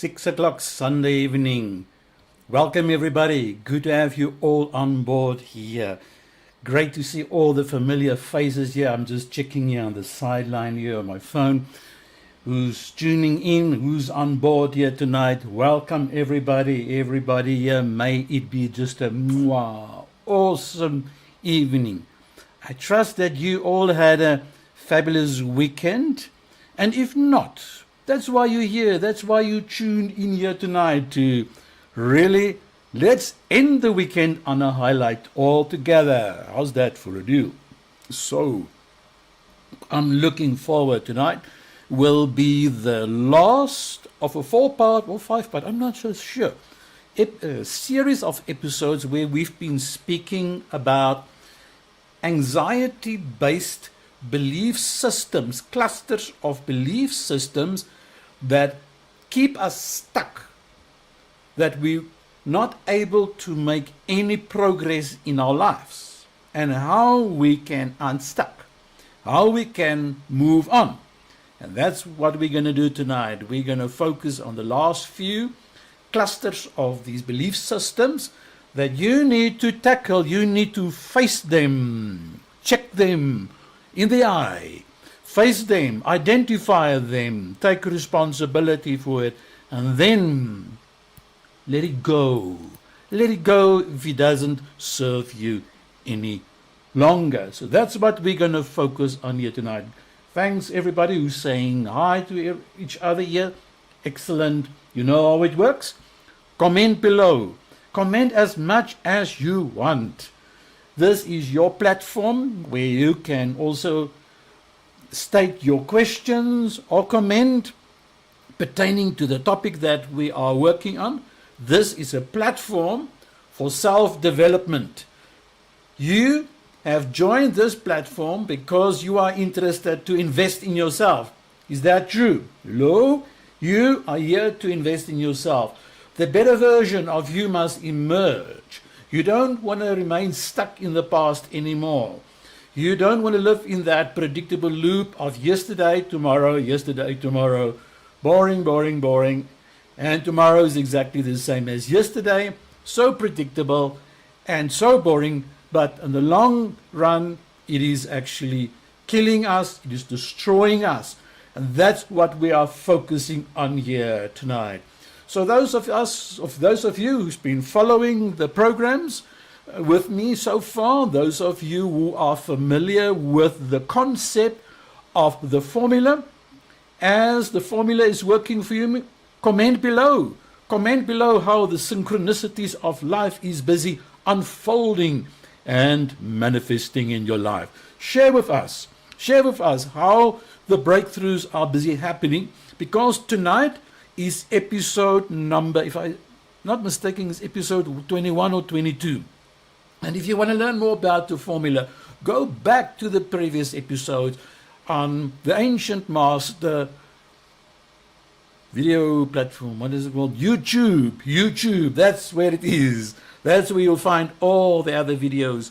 6 o'clock Sunday evening. Welcome everybody. Good to have you all on board here. Great to see all the familiar faces here. I'm just checking here on the sideline here on my phone. Who's tuning in, who's on board here tonight. Welcome everybody here. May it be just a awesome evening. I trust that you all had a fabulous weekend. And if not, that's why you're here. That's why you tuned in here tonight to really let's end the weekend on a highlight all together. How's that for a deal? So, I'm looking forward tonight. Will be the last of a 4-part or 5-part, I'm not so sure, a series of episodes where we've been speaking about anxiety-based belief systems, clusters of belief systems that keep us stuck, that we're not able to make any progress in our lives, and how we can unstuck, how we can move on. And that's what we're going to do tonight. We're going to focus on the last few clusters of these belief systems that you need to tackle. You need to face them, check them in the eye, face them, identify them, take responsibility for it, and then let it go. Let it go if it doesn't serve you any longer. So that's what we're going to focus on here tonight. Thanks everybody who's saying hi to each other here. Excellent. You know how it works? Comment below. Comment as much as you want. This is your platform where you can also state your questions or comment pertaining to the topic that we are working on. This is a platform for self-development. You have joined this platform because you are interested to invest in yourself. Is that true? Hello? You are here to invest in yourself. The better version of you must emerge. You don't want to remain stuck in the past anymore. You don't want to live in that predictable loop of yesterday, tomorrow, boring, and tomorrow is exactly the same as yesterday, so predictable and so boring, but in the long run, it is actually killing us, it is destroying us, and that's what we are focusing on here tonight. So those of you who's been following the programs with me so far, those of you who are familiar with the concept of the formula, as the formula is working for you, comment below. Comment below how the synchronicities of life is busy unfolding and manifesting in your life. Share with us how the breakthroughs are busy happening, because tonight is episode number, if I'm not mistaken, is episode 21 or 22. And if you want to learn more about the formula, go back to the previous episodes on the Ancient Master video platform. What is it called? YouTube. That's where it is. That's where you'll find all the other videos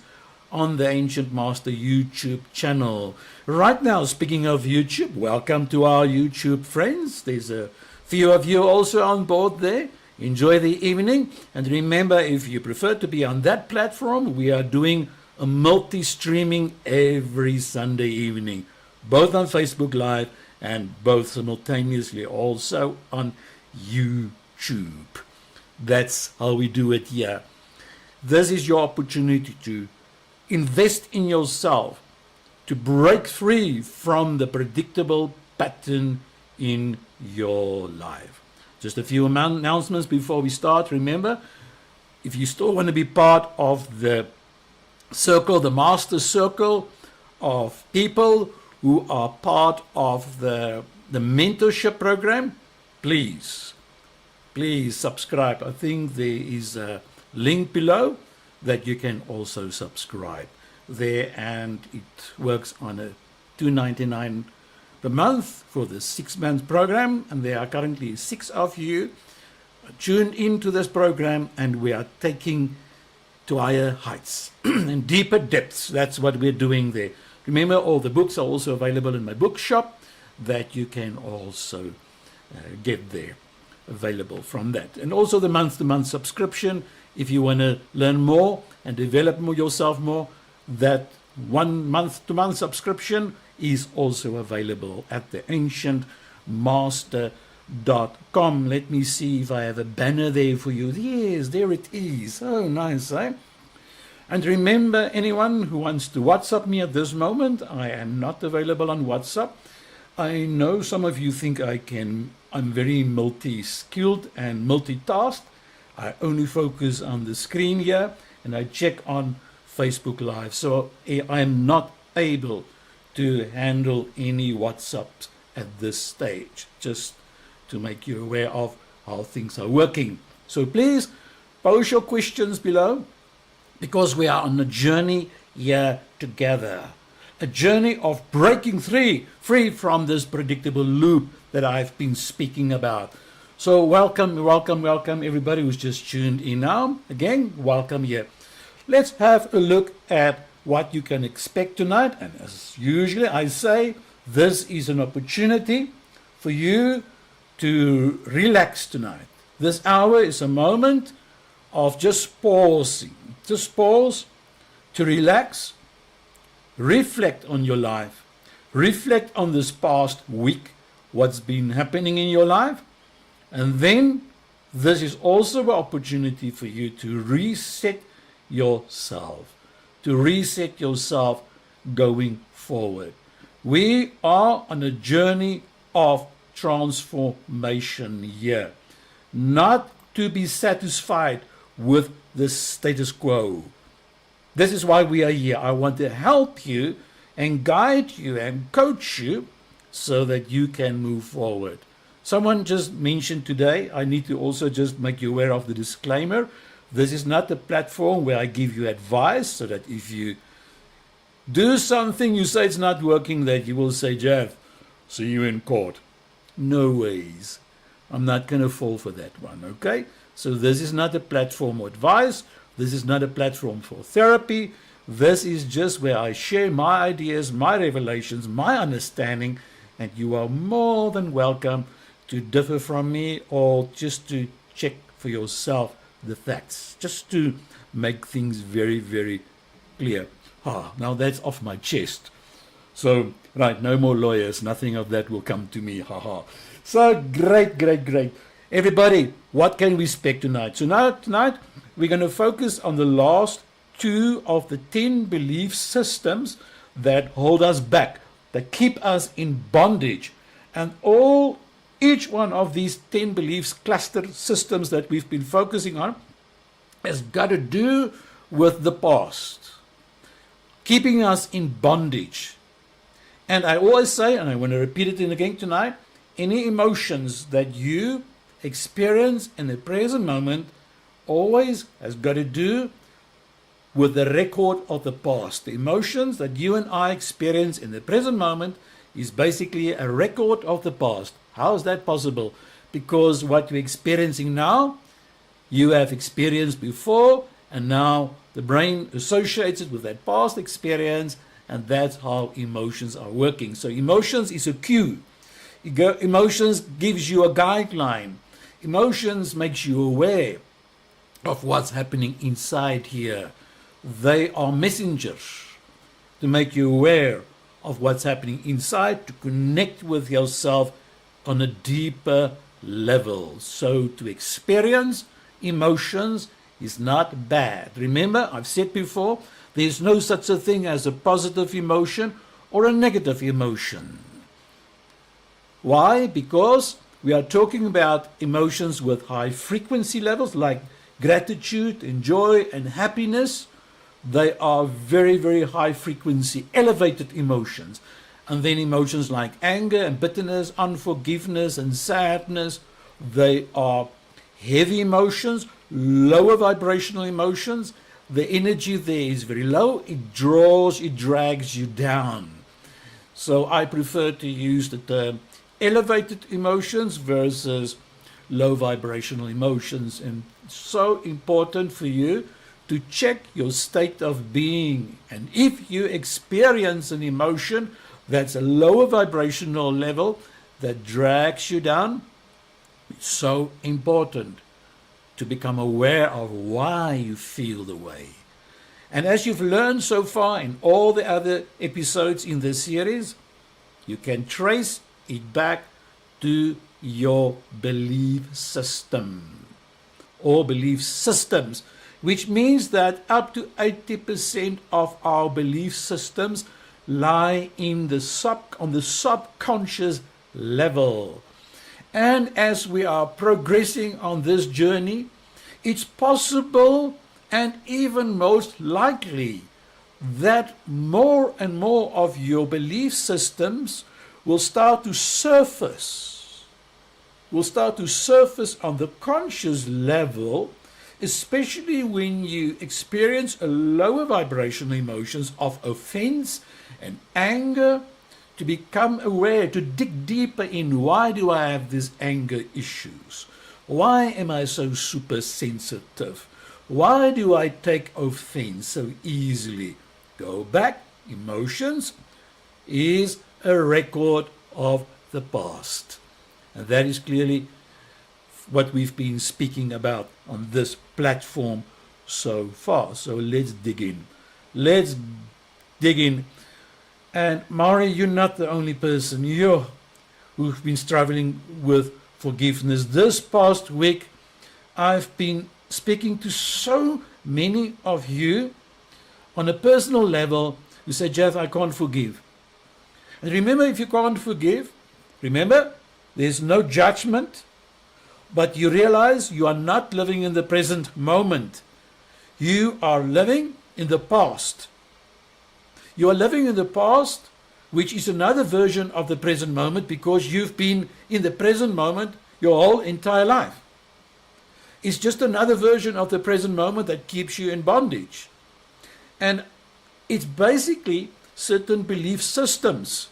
on the Ancient Master YouTube channel. Right now, speaking of YouTube, welcome to our YouTube friends. There's a few of you also on board there. Enjoy the evening. And remember, if you prefer to be on that platform, we are doing a multi-streaming every Sunday evening, both on Facebook Live and both simultaneously also on YouTube. That's how we do it here. This is your opportunity to invest in yourself, to break free from the predictable pattern in your life. Just a few announcements before we start. Remember, if you still want to be part of the circle, the master circle of people who are part of the mentorship program, please subscribe. I think there is a link below that you can also subscribe there, and it works on a $2.99 per month for the 6-month program, and there are currently 6 of you tuned into this program, and we are taking to higher heights and deeper depths. That's what we're doing there. Remember, all the books are also available in my bookshop that you can also get there. available from that. And also the month-to-month subscription, if you want to learn more and develop yourself more, that 1 month-to-month subscription is also available at the ancientmaster.com. Let me see if I have a banner there for you. Yes, there it is. Oh, nice, eh? And remember, anyone who wants to WhatsApp me at this moment, I am not available on WhatsApp. I know some of you think I'm very multi-skilled and multitasked. I only focus on the screen here and I check on Facebook Live. So I am not able to handle any WhatsApps at this stage, just to make you aware of how things are working. So please post your questions below, because we are on a journey here together. A journey of breaking free from this predictable loop that I've been speaking about. So welcome everybody who's just tuned in now. Again, welcome here. Let's have a look at what you can expect tonight. And as usually I say, this is an opportunity for you to relax tonight. This hour is a moment of just pausing. Just pause to relax, reflect on your life, reflect on this past week, what's been happening in your life, and then this is also an opportunity for you to reset yourself, going forward. We are on a journey of transformation here, not to be satisfied with the status quo. This is why we are here. I want to help you and guide you and coach you so that you can move forward. Someone just mentioned today, I need to also just make you aware of the disclaimer. This is not a platform where I give you advice so that if you do something, you say it's not working, that you will say, Jeff, see you in court. No ways. I'm not going to fall for that one, okay? So this is not a platform for advice. This is not a platform for therapy. This is just where I share my ideas, my revelations, my understanding, and you are more than welcome to differ from me or just to check for yourself the facts, just to make things very, very clear. Now that's off my chest. So, right, no more lawyers. Nothing of that will come to me. So, great. Everybody, what can we expect tonight? So tonight, we're going to focus on the last 2 of the 10 belief systems that hold us back, that keep us in bondage. And each one of these 10 beliefs, cluster systems that we've been focusing on, has got to do with the past, keeping us in bondage. And I always say, and I want to repeat it again tonight, any emotions that you experience in the present moment always has got to do with the record of the past. The emotions that you and I experience in the present moment is basically a record of the past. How is that possible? Because what you're experiencing now, you have experienced before, and now the brain associates it with that past experience, and that's how emotions are working. So emotions is a cue. Emotions gives you a guideline. Emotions makes you aware of what's happening inside here. They are messengers to make you aware of what's happening inside, to connect with yourself on a deeper level. So to experience emotions is not bad. Remember, I've said before, there's no such a thing as a positive emotion or a negative emotion. Why? Because we are talking about emotions with high frequency levels like gratitude and joy and happiness. They are very, very high frequency, elevated emotions. And then emotions like anger and bitterness, unforgiveness and sadness, they are heavy emotions, lower vibrational emotions. The energy there is very low. It drags you down. So I prefer to use the term elevated emotions versus low vibrational emotions. And so important for you to check your state of being. And if you experience an emotion that's a lower vibrational level that drags you down, It's so important to become aware of why you feel the way. And as you've learned so far in all the other episodes in this series, you can trace it back to your belief system or belief systems, which means that up to 80% of our belief systems lie on the subconscious level. And as we are progressing on this journey, it's possible and even most likely that more and more of your belief systems will start to surface on the conscious level, especially when you experience a lower vibrational emotions of offense and anger, to become aware, to dig deeper in why do I have these anger issues? Why am I so super sensitive? Why do I take offense so easily? Go back. Emotions is a record of the past. And that is clearly what we've been speaking about on this platform so far. So let's dig in. Let's dig in. And Mari, you're not the only person here who've been struggling with forgiveness. This past week, I've been speaking to so many of you on a personal level who say, Jeff, I can't forgive. And remember, if you can't forgive, remember, there's no judgment, but you realize you are not living in the present moment. You are living in the past. You are living in the past, which is another version of the present moment, because you've been in the present moment your whole entire life. It's just another version of the present moment that keeps you in bondage. And it's basically certain belief systems.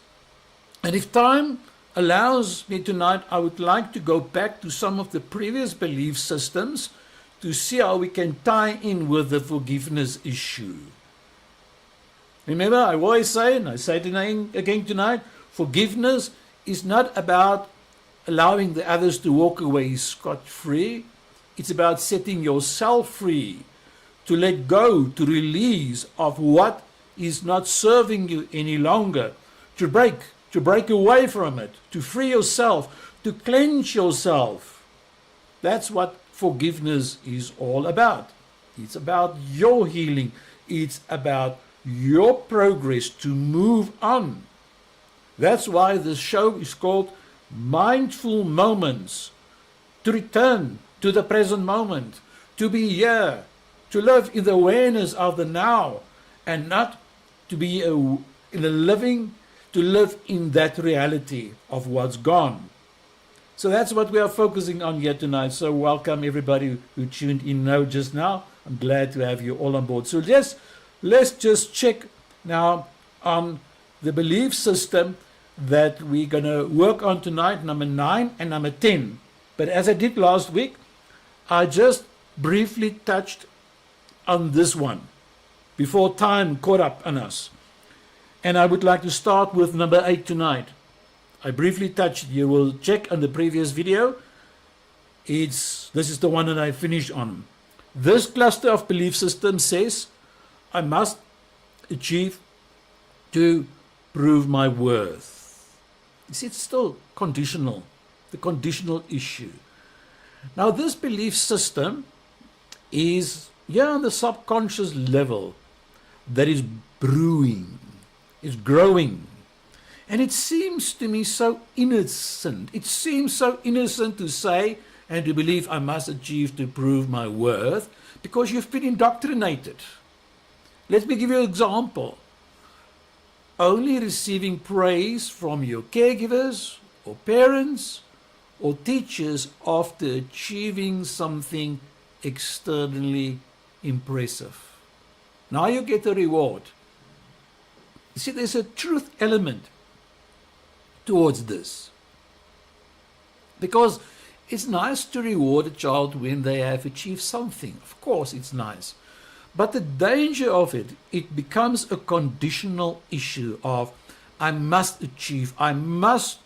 And if time allows me tonight, I would like to go back to some of the previous belief systems to see how we can tie in with the forgiveness issue. Remember, I always say, and I say it again tonight, forgiveness is not about allowing the others to walk away scot-free. It's about setting yourself free, to let go, to release of what is not serving you any longer, to break away from it, to free yourself, to cleanse yourself. That's what forgiveness is all about. It's about your healing. It's about your progress to move on. That's why the show is called Mindful Moments, to return to the present moment, to be here, to live in the awareness of the now, and not to be to live in that reality of what's gone. So that's what we are focusing on here tonight. So welcome everybody who tuned in just now. I'm glad to have you all on board. So let's just check now on the belief system that we're going to work on tonight, number 9 and number 10. But as I did last week, I just briefly touched on this one before time caught up on us. And I would like to start with number 8 tonight. I briefly touched, you will check on the previous video. This is the one that I finished on. This cluster of belief systems says, I must achieve to prove my worth. You see, it's still conditional, the conditional issue. Now, this belief system is here on the subconscious level that is brewing, is growing. And it seems to me so innocent. It seems so innocent to say and to believe I must achieve to prove my worth because you've been indoctrinated. Let me give you an example. Only receiving praise from your caregivers or parents or teachers after achieving something externally impressive. Now you get a reward. You see, there's a truth element towards this. Because it's nice to reward a child when they have achieved something. Of course, it's nice. But the danger of it becomes a conditional issue of I must achieve, I must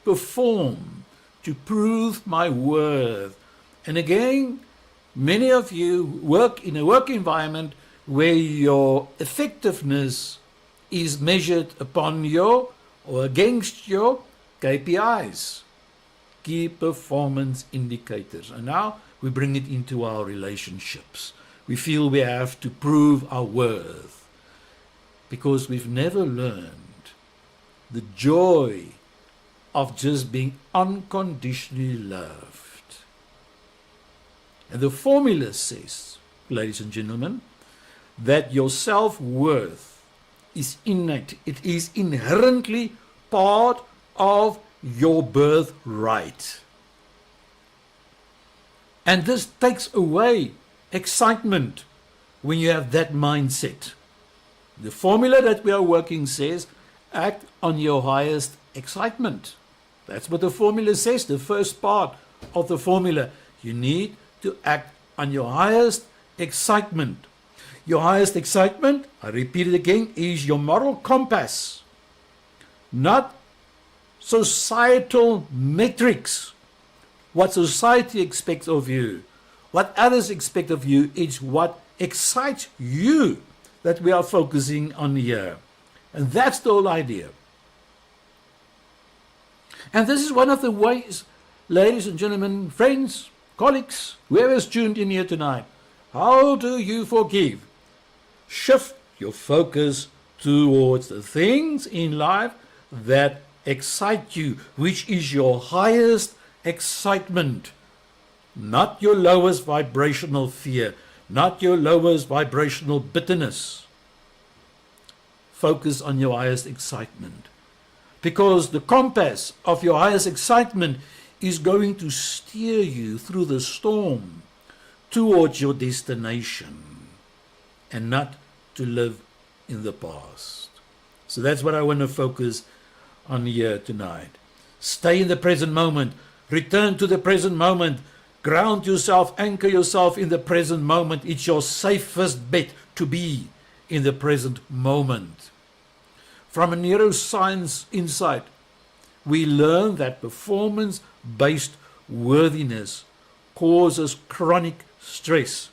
perform to prove my worth. And again, many of you work in a work environment where your effectiveness is measured upon your or against your KPIs, key performance indicators. And now we bring it into our relationships. We feel we have to prove our worth because we've never learned the joy of just being unconditionally loved. And the formula says, ladies and gentlemen, that your self-worth is innate. It is inherently part of your birthright. And this takes away excitement when you have that mindset. The formula that we are working says, act on your highest excitement. That's what the formula says, the first part of the formula. You need to act on your highest excitement. Your highest excitement, I repeat it again, is your moral compass, not societal metrics. What society expects of you, what others expect of you, is what excites you that we are focusing on here. And that's the whole idea. And this is one of the ways, ladies and gentlemen, friends, colleagues, whoever's tuned in here tonight, how do you forgive? Shift your focus towards the things in life that excite you, which is your highest excitement, not your lowest vibrational fear, not your lowest vibrational bitterness. Focus on your highest excitement, because the compass of your highest excitement is going to steer you through the storm towards your destination and not to live in the past. So that's what I want to focus on here tonight. Stay in the present moment. Return to the present moment. Ground yourself, anchor yourself in the present moment. It's your safest bet to be in the present moment. From a neuroscience insight, we learn that performance-based worthiness causes chronic stress.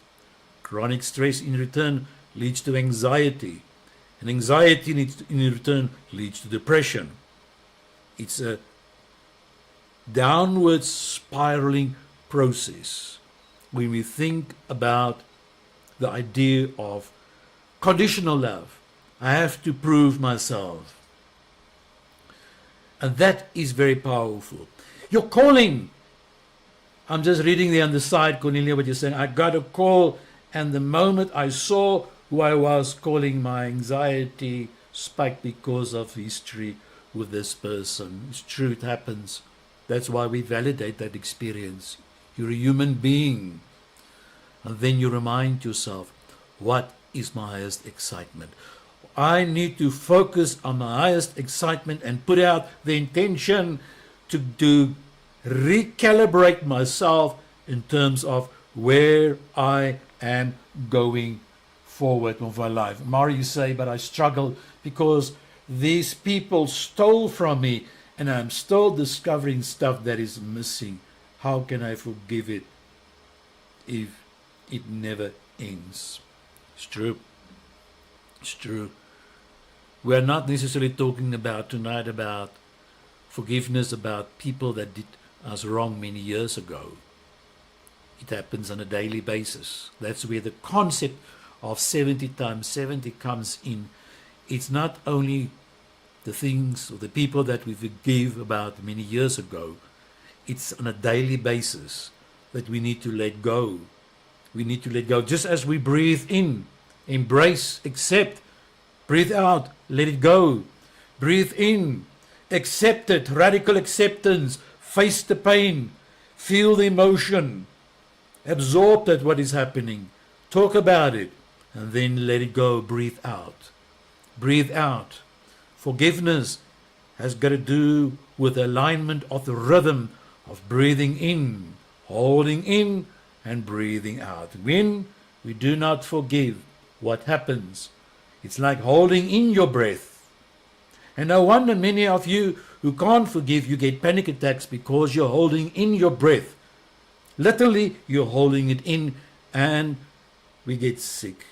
Chronic stress in return leads to anxiety, and anxiety in return leads to depression. It's a downward spiraling process when we think about the idea of conditional love. I have to prove myself. And that is very powerful. Your calling. I'm just reading there on the side, Cornelia, what you're saying. I got a call, and the moment I saw who I was calling, my anxiety spiked because of history with this person. It's true, it happens. That's why we validate that experience. You're a human being. And then you remind yourself, what is my highest excitement? I need to focus on my highest excitement and put out the intention to recalibrate myself in terms of where I am going forward with my life. Mari, you say, but I struggle because these people stole from me and I'm still discovering stuff that is missing. How can I forgive it if it never ends? It's true. It's true. We are not necessarily talking about tonight about forgiveness about people that did us wrong many years ago. It happens on a daily basis. That's where the concept of 70 times 70 comes in. It's not only the things or the people that we forgive about many years ago. It's on a daily basis that we need to let go. We need to let go. Just as we breathe in, embrace, accept. Breathe out, let it go. Breathe in, accept it, radical acceptance. Face the pain, feel the emotion, absorb that what is happening, talk about it, and then let it go. Breathe out. Breathe out. Forgiveness has got to do with alignment of the rhythm of breathing in, holding in, and breathing out. When we do not forgive, what happens? It's like holding in your breath And no wonder many of you who can't forgive, you get panic attacks because you're holding in your breath. Literally, you're holding it in and we get sick.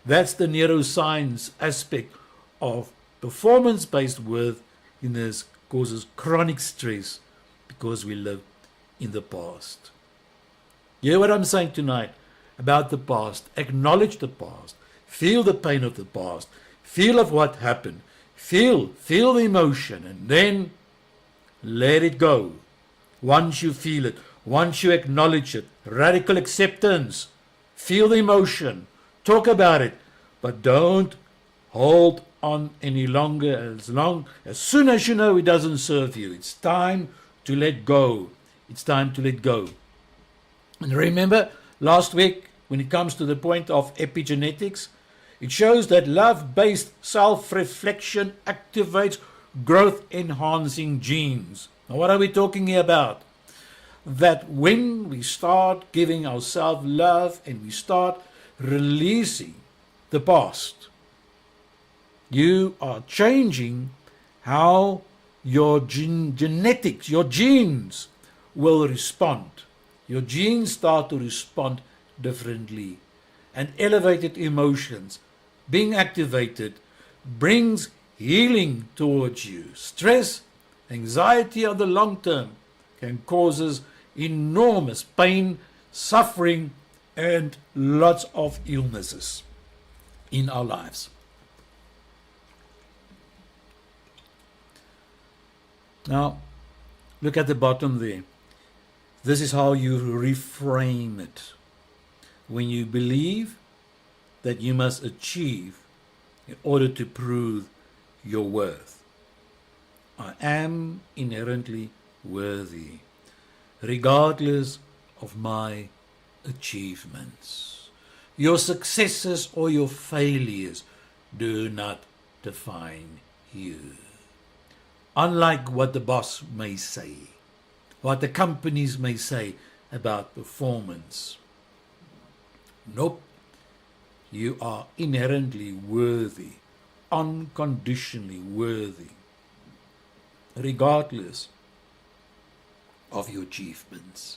That's the neuroscience aspect of performance-based worthiness causes chronic stress because we live in the past. You hear what I'm saying tonight about the past? Acknowledge the past. Feel the pain of the past. Feel of what happened. Feel the emotion and then let it go. Once you feel it, once you acknowledge it, radical acceptance. Feel the emotion. Talk about it. But don't hold on any longer. As soon as you know it doesn't serve you, it's time to let go. It's time to let go. And remember, last week, when it comes to the point of epigenetics, it shows that love-based self-reflection activates growth-enhancing genes. Now, what are we talking here about? That when we start giving ourselves love and we start releasing the past, you are changing how your genetics, your genes will respond. Your genes start to respond differently. And elevated emotions being activated brings healing towards you. Stress, anxiety on the long term can cause enormous pain, suffering, and lots of illnesses in our lives. Now, look at the bottom there. This is how you reframe it. When you believe that you must achieve in order to prove your worth. I am inherently worthy, regardless of my achievements. Your successes or your failures do not define you. Unlike what the boss may say, what the companies may say about performance. Nope. You are inherently worthy, unconditionally worthy, regardless of your achievements,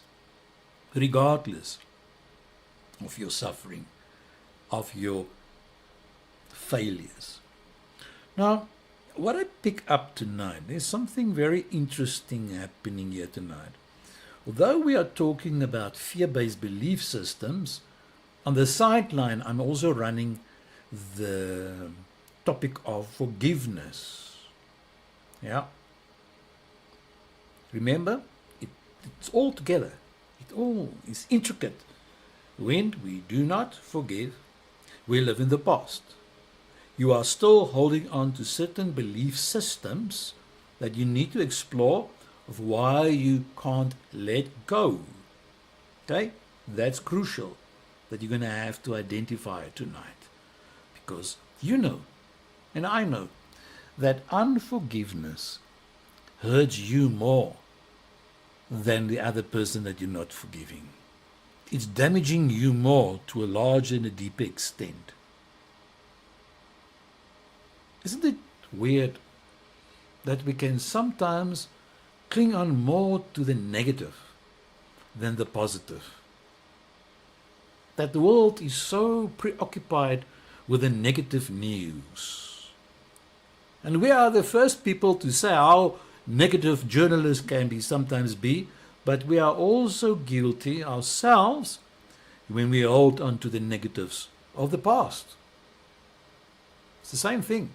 regardless of your suffering, of your failures. Now, what I pick up tonight, there's something very interesting happening here tonight. Although we are talking about fear-based belief systems, on the sideline, I'm also running the topic of forgiveness. Yeah. Remember, it's all together. It all is intricate. When we do not forgive, we live in the past. You are still holding on to certain belief systems that you need to explore of why you can't let go. Okay? That's crucial. That you're going to have to identify tonight. Because you know, and I know, that unforgiveness hurts you more than the other person that you're not forgiving. It's damaging you more to a larger and a deeper extent. Isn't it weird that we can sometimes cling on more to the negative than the positive? That the world is so preoccupied with the negative news. And we are the first people to say how negative journalists can sometimes be, but we are also guilty ourselves when we hold on to the negatives of the past. It's the same thing.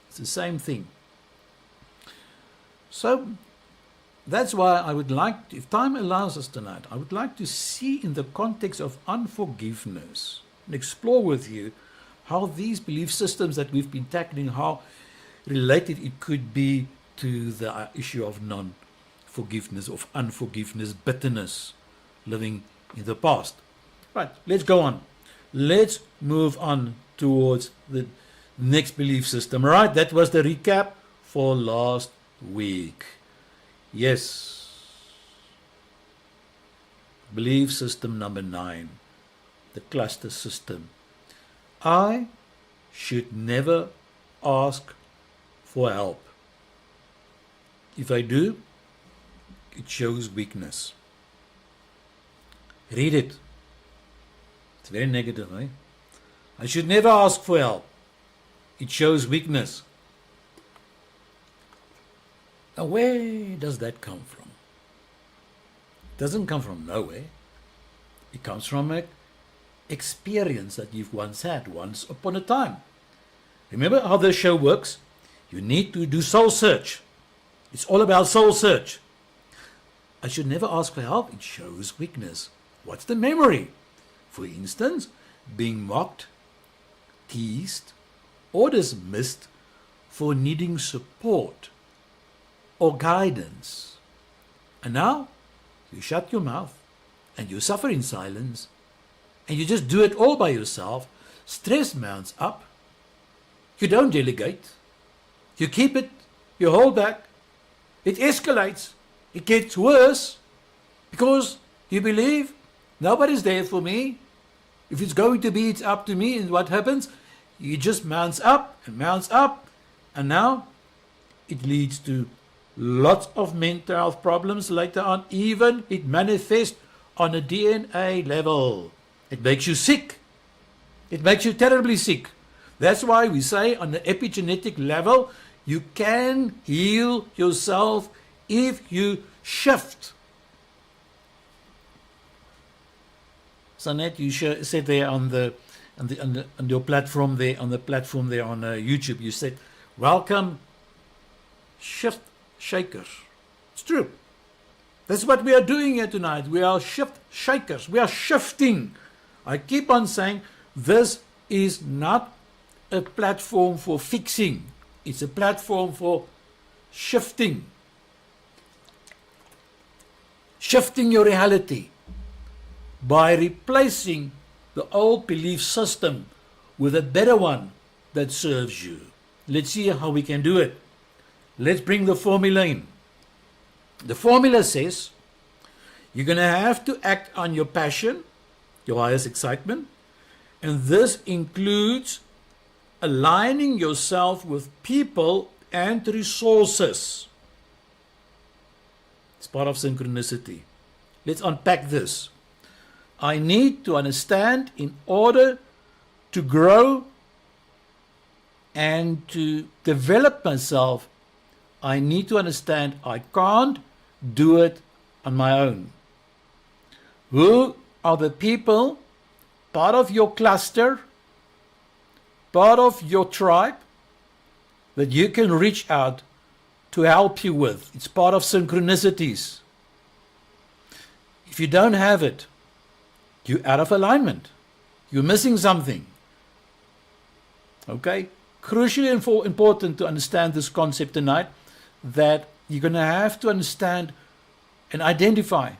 It's the same thing. So that's why I would like, if time allows us tonight, I would like to see in the context of unforgiveness and explore with you how these belief systems that we've been tackling, how related it could be to the issue of non-forgiveness, of unforgiveness, bitterness, living in the past. Right, let's go on. Let's move on towards the next belief system. Right, that was the recap for last week. Yes. Belief system number 9, the cluster system. I should never ask for help. If they do, it shows weakness. Read it. It's very negative, eh? I should never ask for help. It shows weakness. Now, where does that come from? It doesn't come from nowhere. It comes from an experience that you've once had, once upon a time. Remember how this show works? You need to do soul search. It's all about soul search. I should never ask for help. It shows weakness. What's the memory? For instance, being mocked, teased, or dismissed for needing support or guidance. And now you shut your mouth and you suffer in silence and you just do it all by yourself. Stress mounts up. You don't delegate. You keep it. You hold back. It escalates. It gets worse because you believe nobody's there for me. If it's going to be, it's up to me. And what happens? It just mounts up, and now it leads to lots of mental health problems later on. Even it manifests on a DNA level. It makes you sick. It makes you terribly sick. That's why we say on the epigenetic level, you can heal yourself if you shift. Sanet, you said there on your platform there, on YouTube, you said, welcome, shift shakers. It's true. That's what we are doing here tonight. We are shift shakers. We are shifting. I keep on saying this is not a platform for fixing. It's a platform for shifting. Shifting your reality by replacing the old belief system with a better one that serves you. Let's see how we can do it. Let's bring the formula in. The formula says you're going to have to act on your passion, your highest excitement, and this includes aligning yourself with people and resources. It's part of synchronicity. Let's unpack this. I need to understand in order to grow and to develop myself, I need to understand I can't do it on my own. Who are the people, part of your cluster, part of your tribe, that you can reach out to help you with? It's part of synchronicities. If you don't have it, you're out of alignment. You're missing something. Okay? Crucially important to understand this concept tonight, that you're going to have to understand and identify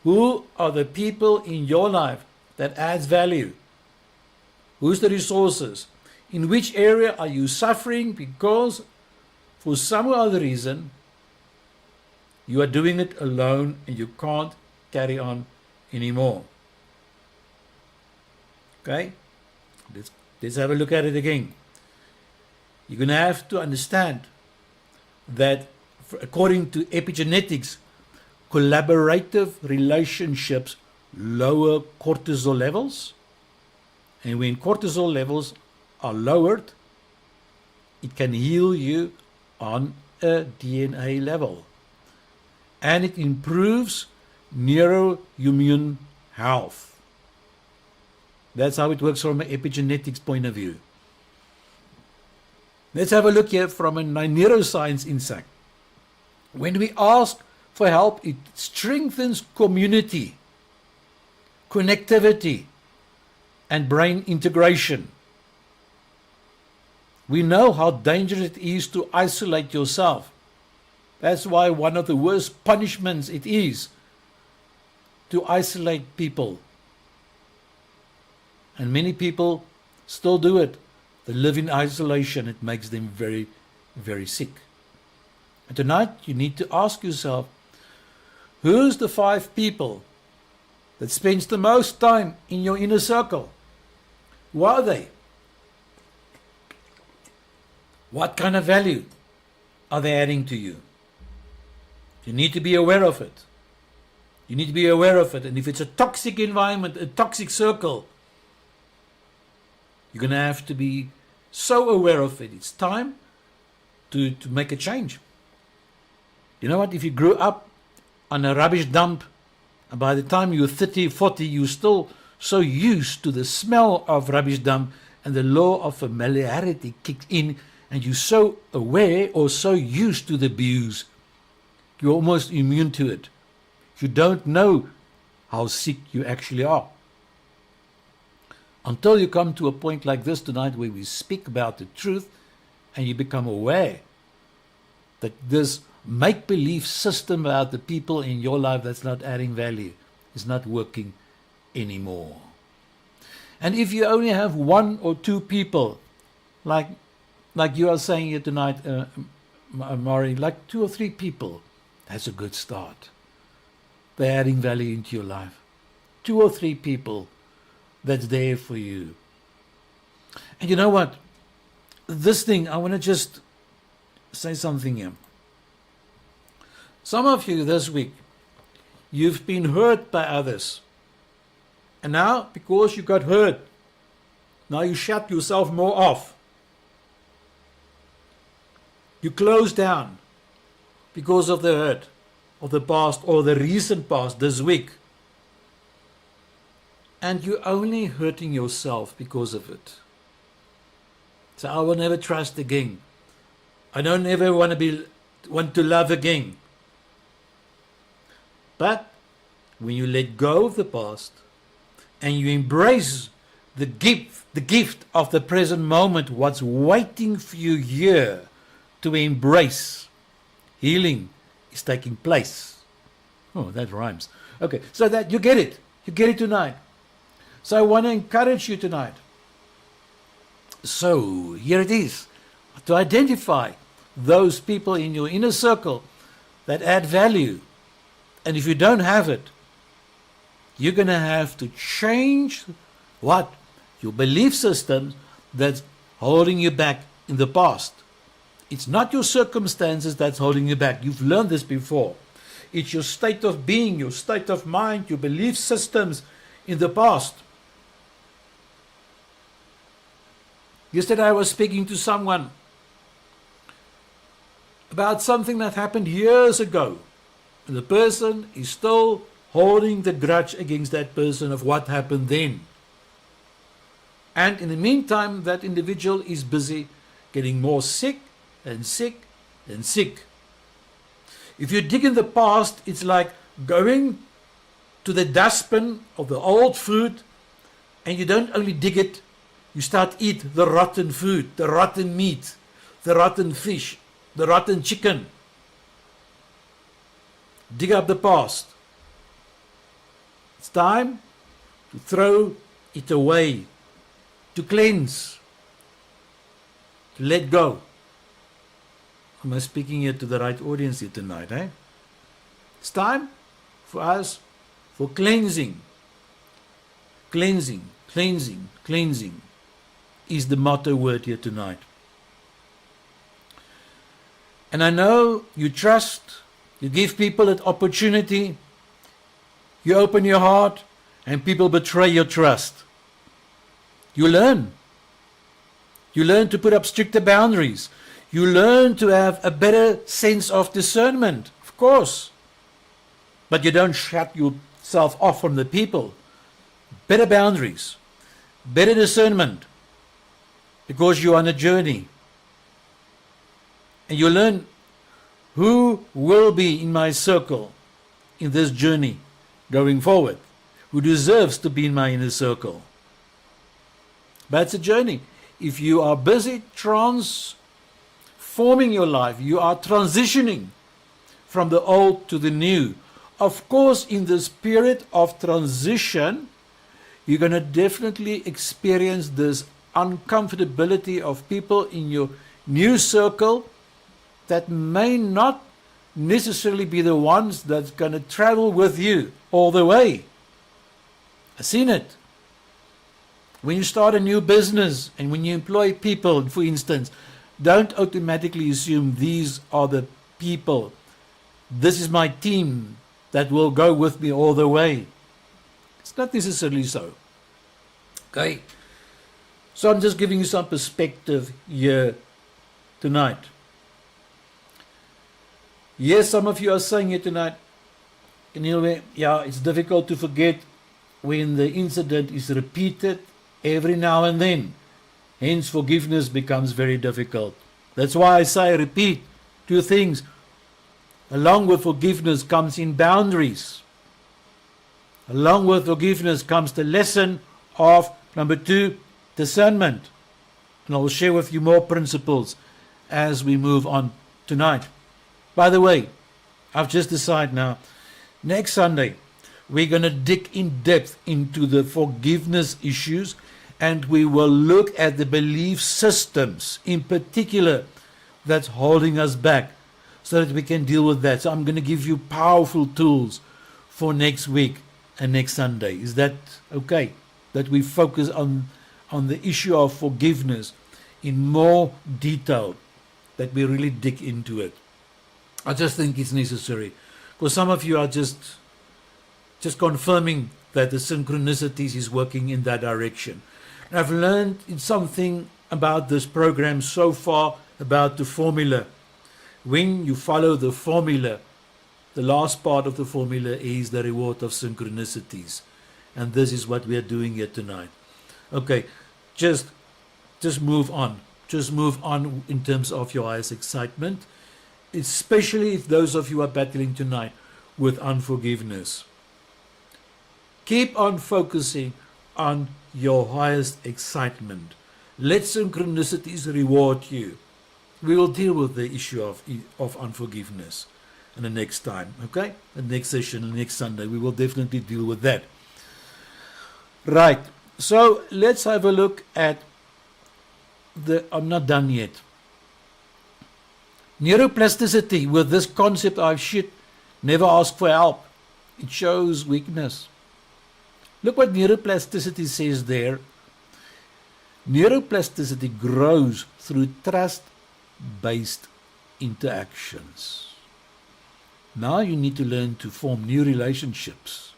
who are the people in your life that adds value. Who's the resources? In which area are you suffering because for some or other reason you are doing it alone and you can't carry on anymore? Okay? Let's have a look at it again. You're going to have to understand that according to epigenetics, collaborative relationships lower cortisol levels. And when cortisol levels are lowered, it can heal you on a DNA level. And it improves neuroimmune health. That's how it works from an epigenetics point of view. Let's have a look here from a neuroscience insight. When we ask for help, it strengthens community, connectivity, and brain integration. We know how dangerous it is to isolate yourself. That's why one of the worst punishments it is to isolate people. And many people still do it. They live in isolation. It makes them very, very sick. And tonight you need to ask yourself, who's the 5 people that spends the most time in your inner circle? Who are they? What kind of value are they adding to you? You need to be aware of it. You need to be aware of it. And if it's a toxic environment, a toxic circle, you're going to have to be so aware of it. It's time to make a change. You know what? If you grew up on a rubbish dump, and by the time you're 30, 40, you're still so used to the smell of rubbish dump, and the law of familiarity kicks in, and you're so aware or so used to the abuse, you're almost immune to it. You don't know how sick you actually are. Until you come to a point like this tonight where we speak about the truth and you become aware that this make-believe system about the people in your life that's not adding value is not working anymore. And if you only have one or two people, like you are saying here tonight, Maury, like 2 or 3 people, that's a good start. They're adding value into your life. 2 or 3 people that's there for you. And you know what? This thing, I want to just say something here. Some of you this week, you've been hurt by others. And now, because you got hurt, now you shut yourself more off. You close down because of the hurt of the past or the recent past this week. And you're only hurting yourself because of it. So I will never trust again. I don't ever want to love again. But when you let go of the past and you embrace the gift of the present moment, what's waiting for you here to embrace, healing is taking place. Oh, that rhymes. Okay, so that you get it. You get it tonight. So I want to encourage you tonight. So here it is. To identify those people in your inner circle that add value. And if you don't have it, you're going to have to change what? Your belief system that's holding you back in the past. It's not your circumstances that's holding you back. You've learned this before. It's your state of being, your state of mind, your belief systems in the past. Yesterday I was speaking to someone about something that happened years ago. And the person is still holding the grudge against that person of what happened then. And in the meantime, that individual is busy getting more sick and sick and sick. If you dig in the past, it's like going to the dustbin of the old food, and you don't only dig it, you start eat the rotten food, the rotten meat, the rotten fish, the rotten chicken. Dig up the past. It's time to throw it away, to cleanse, to let go. Am I speaking here to the right audience here tonight? It's time for us for cleansing. Cleansing, cleansing, cleansing is the motto word here tonight. And I know you trust, you give people an opportunity, you open your heart, and people betray your trust. You learn. You learn to put up stricter boundaries. You learn to have a better sense of discernment, of course. But you don't shut yourself off from the people. Better boundaries, better discernment, because you're on a journey. And you learn who will be in my circle in this journey going forward, who deserves to be in my inner circle. But it's a journey. If you are busy transforming your life, you are transitioning from the old to the new. Of course, in this period of transition, you're going to definitely experience this uncomfortability of people in your new circle that may not necessarily be the ones that's going to travel with you all the way. I've seen it. When you start a new business and when you employ people, for instance, don't automatically assume these are the people. This is my team that will go with me all the way. It's not necessarily so. Okay? So I'm just giving you some perspective here tonight. Yes, some of you are saying it tonight. Yeah, it's difficult to forget when the incident is repeated every now and then. Hence, forgiveness becomes very difficult. That's why I say repeat two things. Along with forgiveness comes in boundaries. Along with forgiveness comes the lesson of, number 2, discernment. And I will share with you more principles as we move on tonight. By the way, I've just decided now, next Sunday, we're going to dig in depth into the forgiveness issues, and we will look at the belief systems in particular that's holding us back so that we can deal with that. So I'm going to give you powerful tools for next week and next Sunday. Is that okay? That we focus on the issue of forgiveness in more detail, that we really dig into it. I just think it's necessary, because some of you are just confirming that the synchronicities is working in that direction. And I've learned something about this program so far, about the formula. When you follow the formula, the last part of the formula is the reward of synchronicities. And this is what we are doing here tonight. Okay, just move on. Just move on in terms of your highest excitement, especially if those of you are battling tonight with unforgiveness. Keep on focusing on your highest excitement. Let synchronicities reward you. We will deal with the issue of unforgiveness in the next time, okay? The next session, the next Sunday, we will definitely deal with that. Right, so let's have a look at I'm not done yet. Neuroplasticity, with this concept of never ask for help. It shows weakness. Look what neuroplasticity says there. Neuroplasticity grows through trust-based interactions. Now you need to learn to form new relationships,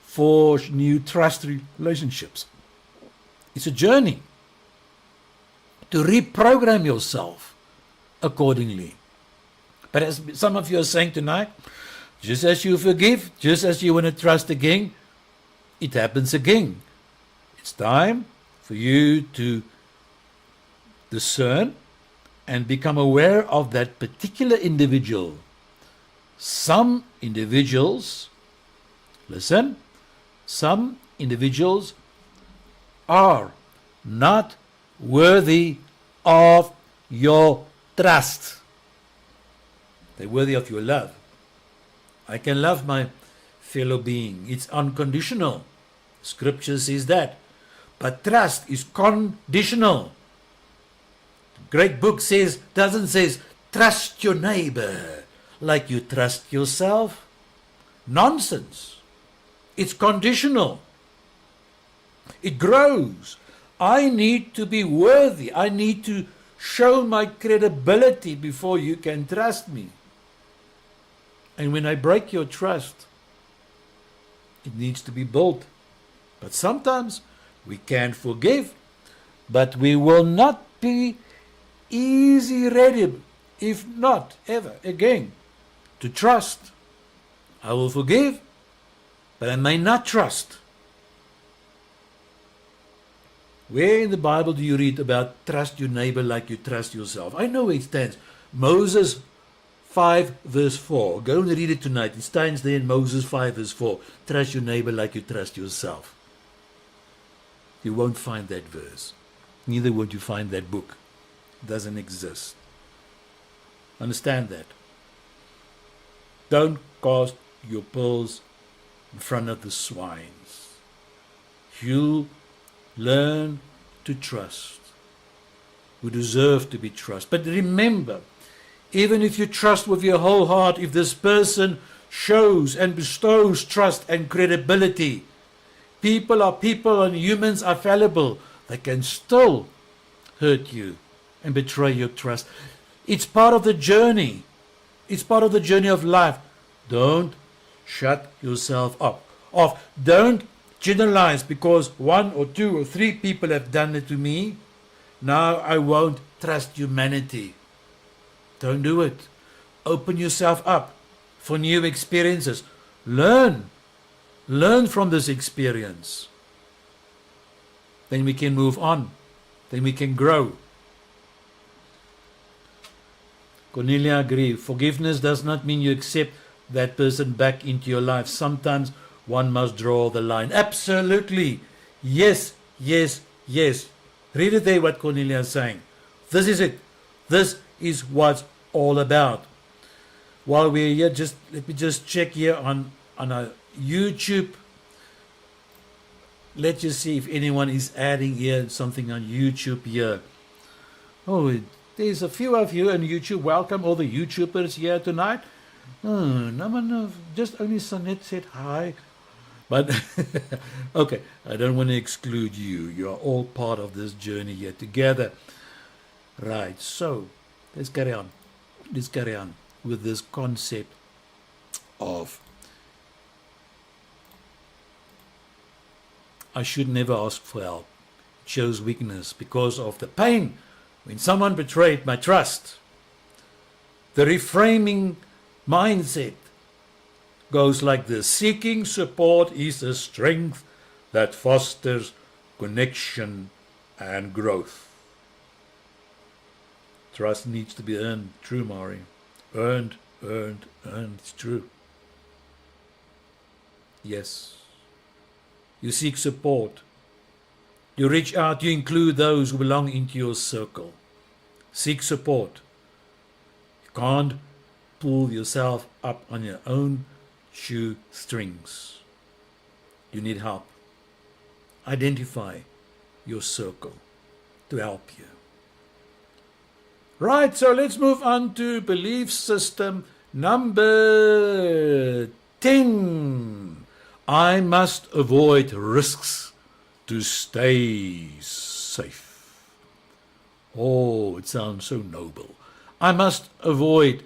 forge new trust relationships. It's a journey to reprogram yourself accordingly. But as some of you are saying tonight, just as you forgive, just as you want to trust again, it happens again. It's time for you to discern and become aware of that particular individual. Some individuals, listen, some individuals are not worthy of your trust. They're worthy of your love. I can love my fellow being. It's unconditional. Scripture says that. But trust is conditional. The great book doesn't say trust your neighbor like you trust yourself. Nonsense. It's conditional. It grows. I need to be worthy. I need to show my credibility before you can trust me. And when I break your trust, it needs to be built. But sometimes we can forgive, but we will not be easy ready, if not ever again, to trust. I will forgive, but I may not trust. Where in the Bible do you read about trust your neighbor like you trust yourself? I know where it stands. Moses 5 verse 4. Go and read it tonight. It stands there in Moses 5 verse 4. Trust your neighbor like you trust yourself. You won't find that verse. Neither would you find that book. It doesn't exist. Understand that. Don't cast your pearls in front of the swines. You learn to trust. We deserve to be trusted. But remember, even if you trust with your whole heart, if this person shows and bestows trust and credibility, people are people and humans are fallible. They can still hurt you and betray your trust. It's part of the journey. It's part of the journey of life. Don't shut yourself up. Don't generalize because 1 or 2 or 3 people have done it to me. Now I won't trust humanity. Don't do it. Open yourself up for new experiences. Learn from this experience. Then we can move on. Then we can grow. Cornelia agrees. Forgiveness does not mean you accept that person back into your life. Sometimes one must draw the line. Absolutely. Yes, yes, yes. Read it there what Cornelia is saying. This is it. This is what's all about. While we're here, let me just check here on our YouTube. Let's just see if anyone is adding here something on YouTube here. Oh, there's a few of you on YouTube. Welcome all the YouTubers here tonight. Oh, no one, just only Sonette said hi. But, okay, I don't want to exclude you. You are all part of this journey here together. Right, so let's carry on. Let's carry on with this concept of I should never ask for help. It shows weakness because of the pain when someone betrayed my trust. The reframing mindset goes like this. Seeking support is a strength that fosters connection and growth. Trust needs to be earned. True, Mari. Earned. It's true. Yes. You seek support. You reach out. You include those who belong into your circle. Seek support. You can't pull yourself up on your own shoestrings. You need help. Identify your circle to help you. Right, so let's move on to belief system number 10. I must avoid risks to stay safe. Oh, it sounds so noble. I must avoid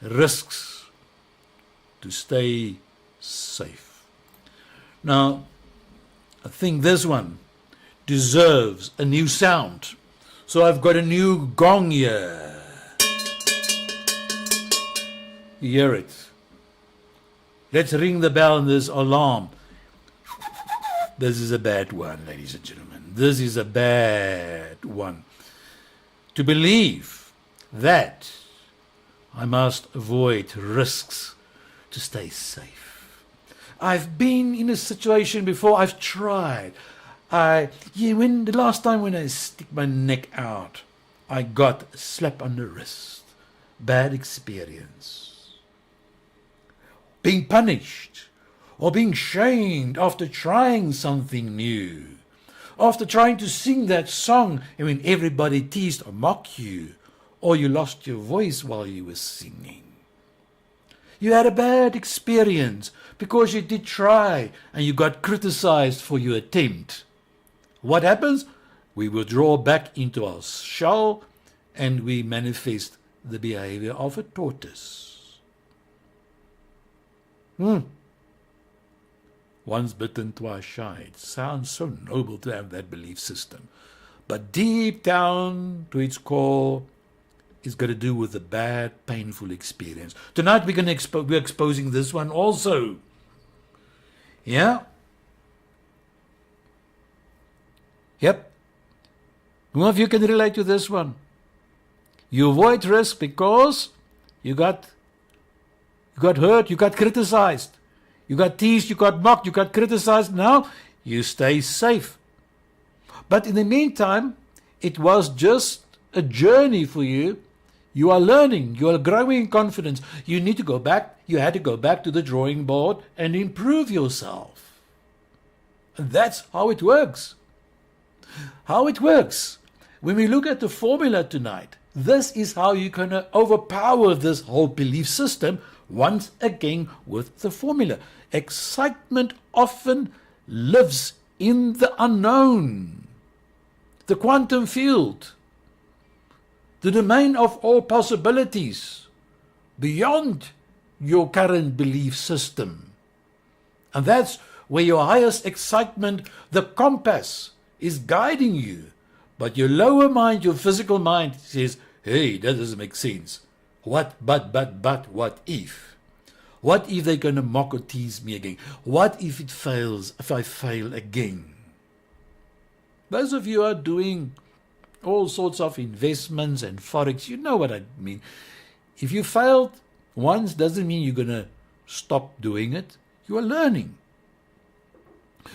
risks to stay safe. Now, I think this one deserves a new sound. So I've got a new gong here. You hear it? Let's ring the bell on this alarm. This is a bad one, ladies and gentlemen. This is a bad one. To believe that I must avoid risks to stay safe. I've been in a situation before. I've tried. When the last time when I stick my neck out, I got a slap on the wrist. Bad experience. Being punished or being shamed after trying something new. After trying to sing that song and when everybody teased or mocked you, or you lost your voice while you were singing. You had a bad experience because you did try and you got criticized for your attempt. What happens? We withdraw back into our shell and we manifest the behavior of a tortoise. Once bitten, twice shy. It sounds so noble to have that belief system. But deep down to its core, it's got to do with a bad, painful experience. Tonight we're exposing this one also. Yeah? Yep. Who of you can relate to this one? You avoid risk because you got hurt, you got criticized. You got teased, you got mocked, you got criticized. Now you stay safe. But in the meantime, it was just a journey for you. You are learning, you are growing in confidence. You need to go back, you had to go back to the drawing board and improve yourself. And that's how it works. How it works. When we look at the formula tonight, this is how you can overpower this whole belief system once again with the formula. Excitement often lives in the unknown, the quantum field. the domain of all possibilities, beyond your current belief system. And that's where your highest excitement, the compass, is guiding you. But your lower mind, your physical mind, says, hey, that doesn't make sense. What, but, what if? What if they're going to mock or tease me again? What if it fails, if I fail again? Those of you who are doing all sorts of investments and forex, you know what I mean. If you failed once, doesn't mean you're going to stop doing it. You are learning.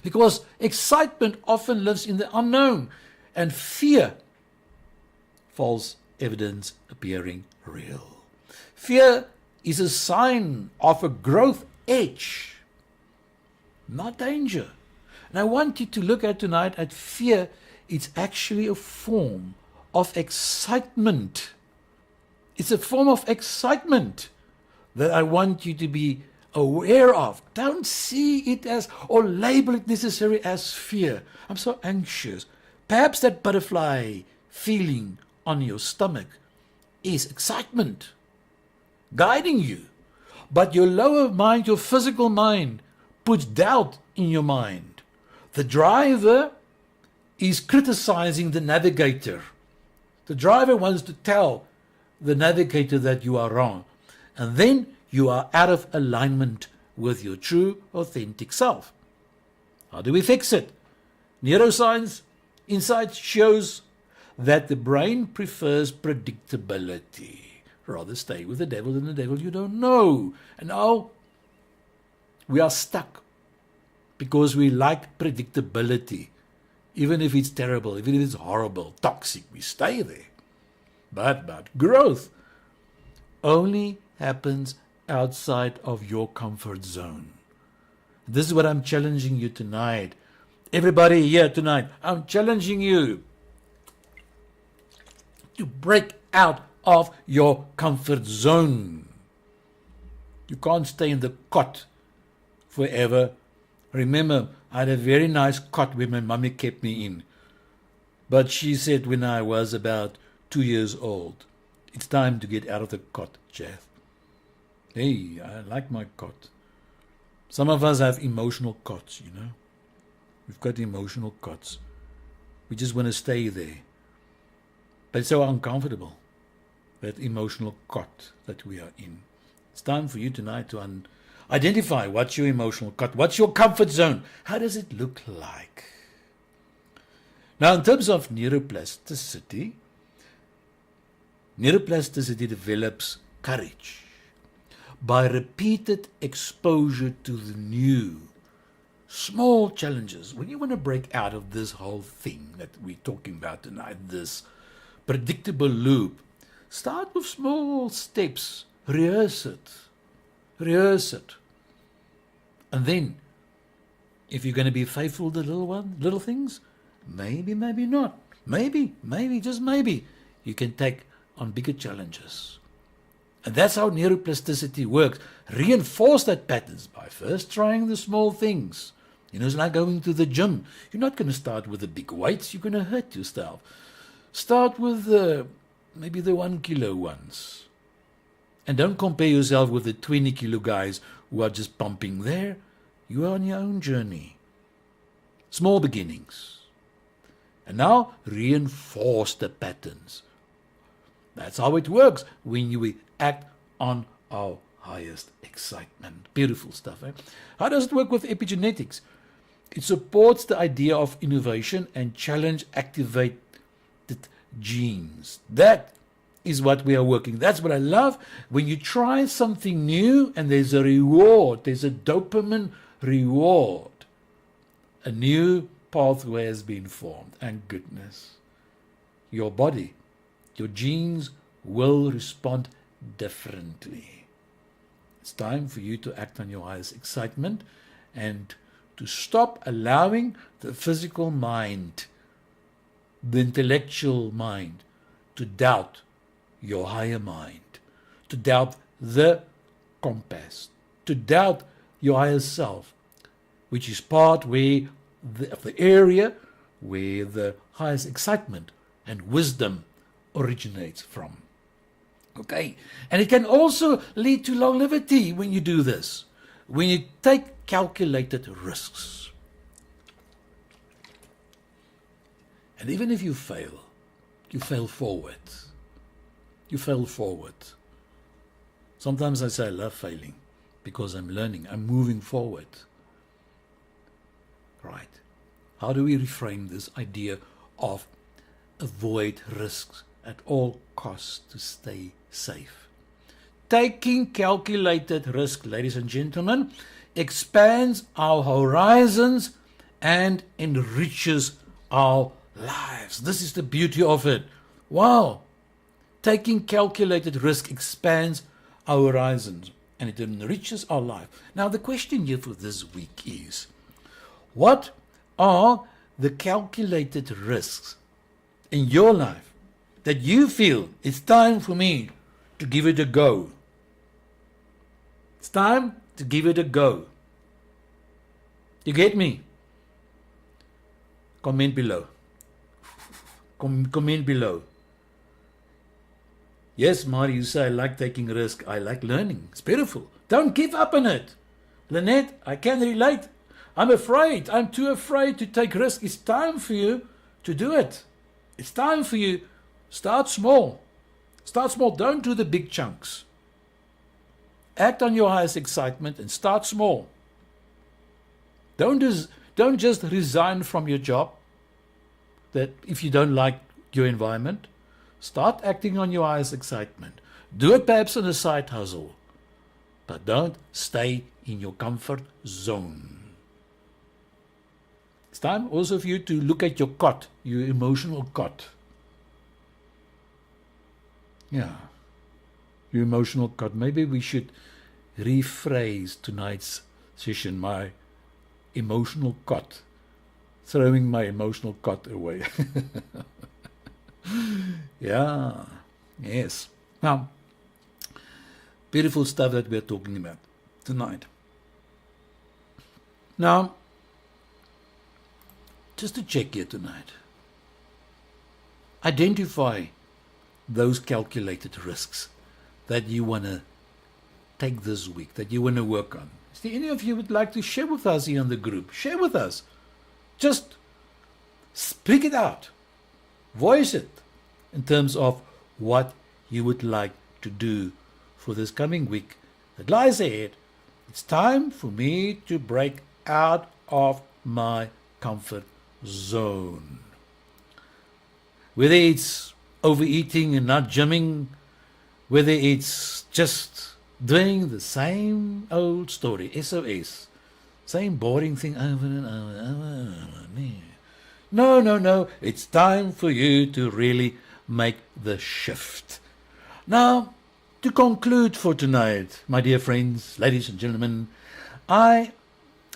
Because excitement often lives in the unknown, and fear, false evidence appearing real. Fear is a sign of a growth edge, not danger. And I want you to look at tonight at fear. It's actually a form of excitement. It's a form of excitement that I want you to be aware of. Don't see it as, or label it necessarily as fear. I'm so anxious. Perhaps that butterfly feeling on your stomach is excitement, guiding you. But your lower mind, your physical mind, puts doubt in your mind. The driver is criticizing the navigator. The driver wants to tell the navigator that you are wrong. And then you are out of alignment with your true, authentic self. How do we fix it? Neuroscience insight shows that the brain prefers predictability. Rather stay with the devil than the devil you don't know. And now we are stuck because we like predictability. Even if it's terrible, even if it's horrible, toxic, we stay there. But growth only happens outside of your comfort zone. This is what I'm challenging you tonight. Everybody here tonight, I'm challenging you to break out of your comfort zone. You can't stay in the cot forever. Remember, I had a very nice cot where my mummy kept me in. But she said when I was about 2 years old, it's time to get out of the cot, Jeff. Hey, I like my cot. Some of us have emotional cots, you know. We've got emotional cots. We just want to stay there. But it's so uncomfortable, that emotional cot that we are in. It's time for you tonight to identify what's your emotional cot, what's your comfort zone, how does it look like? Now, in terms of neuroplasticity develops courage by repeated exposure to the new. Small challenges. When you want to break out of this whole thing that we're talking about tonight, this predictable loop, start with small steps. Rehearse it. And then, if you're going to be faithful to little things, maybe not. Maybe, just maybe, you can take on bigger challenges. And that's how neuroplasticity works. Reinforce that patterns by first trying the small things. You know, it's like going to the gym. You're not going to start with the big weights. You're going to hurt yourself. Start with maybe the 1 kilo ones. And don't compare yourself with the 20 kilo guys who are just pumping there. You are on your own journey. Small beginnings. And now reinforce the patterns. That's how it works when we act on our highest excitement. Beautiful stuff, eh? How does it work with epigenetics? It supports the idea of innovation and challenge activated genes. That is what we are working. That's what I love. When you try something new and there's a reward, there's a dopamine reward. A new pathway has been formed. And goodness, your body, your genes will respond differently. It's time for you to act on your highest excitement and to stop allowing the physical mind, the intellectual mind, to doubt your higher mind, to doubt the compass, to doubt your higher self, which is part of the area where the highest excitement and wisdom originates from. Okay, and it can also lead to longevity when you do this, when you take calculated risks. And even if you fail forward. You fail forward. Sometimes I say I love failing because I'm learning, I'm moving forward. Right. How do we reframe this idea of avoid risks at all costs to stay safe? Taking calculated risk, ladies and gentlemen, expands our horizons and enriches our lives. This is the beauty of it. Wow. Taking calculated risk expands our horizons and it enriches our life. Now the question here for this week is, what are the calculated risks in your life that you feel it's time for me to give it a go? It's time to give it a go. You get me? Comment below. Comment below. Yes, Mari, you say I like taking risk. I like learning. It's beautiful. Don't give up on it. Lynette, I can relate. I'm afraid. I'm too afraid to take risk. It's time for you to do it. It's time for you. Start small. Start small. Don't do the big chunks. Act on your highest excitement and start small. Don't just resign from your job that if you don't like your environment. Start acting on your highest excitement. Do it perhaps on a side hustle. But don't stay in your comfort zone. It's time also for you to look at your cot, your emotional cot. Yeah, your emotional cot. Maybe we should rephrase tonight's session, my emotional cot. Throwing my emotional cot away. Yeah, yes. Now, beautiful stuff that we're talking about tonight. Now, just to check here tonight, identify those calculated risks that you want to take this week, that you want to work on. Is there any of you would like to share with us here on the group? Share with us. Just speak it out. Voice it in terms of what you would like to do for this coming week that lies ahead. It's time for me to break out of my comfort zone. Whether it's overeating and not gymming, whether it's just doing the same old story, SOS, same boring thing over and over and over. No. It's time for you to really make the shift. Now, to conclude for tonight, my dear friends, ladies and gentlemen, I